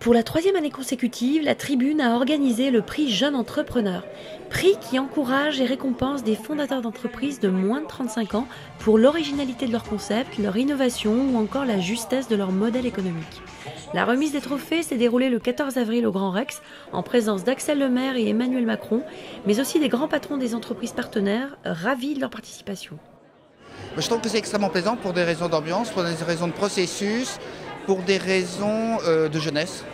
Pour la troisième année consécutive, la Tribune a organisé le prix Jeune Entrepreneur. Prix qui encourage et récompense des fondateurs d'entreprises de moins de 35 ans pour l'originalité de leur concept, leur innovation ou encore la justesse de leur modèle économique. La remise des trophées s'est déroulée le 14 avril au Grand Rex, en présence d'Axel Lemaire et Emmanuel Macron, mais aussi des grands patrons des entreprises partenaires, ravis de leur participation. Je trouve que c'est extrêmement plaisant pour des raisons d'ambiance, pour des raisons de processus, pour des raisons de jeunesse.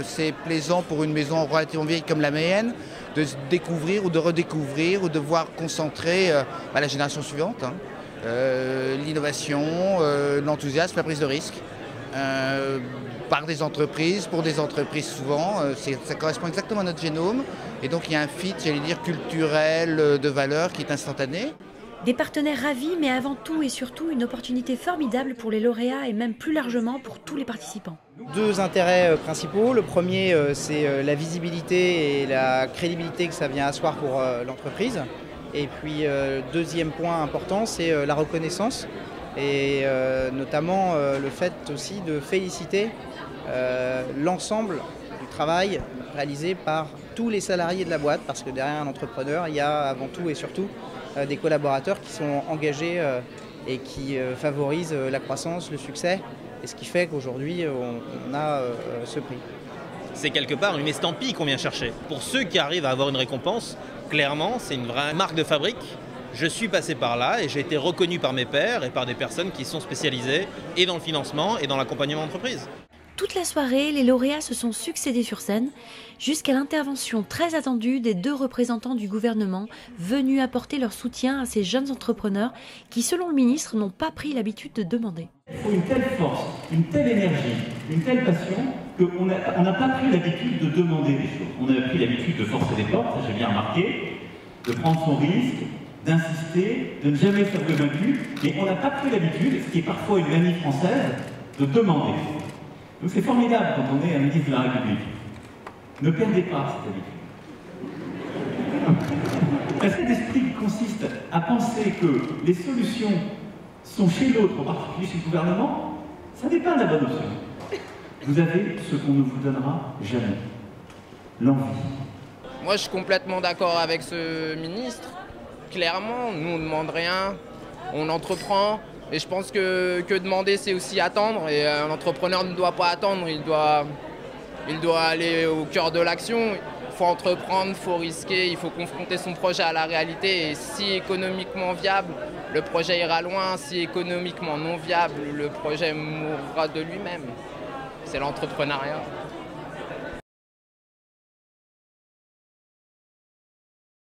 C'est plaisant pour une maison relativement vieille comme la mienne de se découvrir ou de redécouvrir ou de voir concentrer la génération suivante, l'innovation, l'enthousiasme, la prise de risque par des entreprises, pour des entreprises souvent. Ça correspond exactement à notre génome et donc il y a un fit, j'allais dire, culturel de valeur qui est instantané. Des partenaires ravis, mais avant tout et surtout une opportunité formidable pour les lauréats et même plus largement pour tous les participants. Deux intérêts principaux. Le premier, c'est la visibilité et la crédibilité que ça vient asseoir pour l'entreprise. Et puis, deuxième point important, c'est la reconnaissance et notamment le fait aussi de féliciter l'ensemble du travail réalisé par tous les salariés de la boîte, parce que derrière un entrepreneur, il y a avant tout et surtout des collaborateurs qui sont engagés et qui favorisent la croissance, le succès, et ce qui fait qu'aujourd'hui on a ce prix. C'est quelque part une estampille qu'on vient chercher. Pour ceux qui arrivent à avoir une récompense, clairement c'est une vraie marque de fabrique. Je suis passé par là et j'ai été reconnu par mes pairs et par des personnes qui sont spécialisées et dans le financement et dans l'accompagnement d'entreprise. Toute la soirée, les lauréats se sont succédés sur scène, jusqu'à l'intervention très attendue des deux représentants du gouvernement venus apporter leur soutien à ces jeunes entrepreneurs qui, selon le ministre, n'ont pas pris l'habitude de demander. Il faut une telle force, une telle énergie, une telle passion qu'on n'a pas pris l'habitude de demander des choses. On a pris l'habitude de forcer des portes, ça j'ai bien remarqué, de prendre son risque, d'insister, de ne jamais faire de vaincu, mais on n'a pas pris l'habitude, ce qui est parfois une manie française, de demander. Donc c'est formidable quand on est un ministre de la République. Ne perdez pas cette habitude. Cet esprit qui consiste à penser que les solutions sont chez l'autre, en particulier chez le gouvernement, ça n'est pas la bonne option. Vous avez ce qu'on ne vous donnera jamais, l'envie. Moi je suis complètement d'accord avec ce ministre. Clairement, nous on ne demande rien, on entreprend. Et je pense que demander, c'est aussi attendre. Et un entrepreneur ne doit pas attendre, il doit aller au cœur de l'action. Il faut entreprendre, il faut risquer, il faut confronter son projet à la réalité. Et si économiquement viable, le projet ira loin. Si économiquement non viable, le projet mourra de lui-même. C'est l'entrepreneuriat.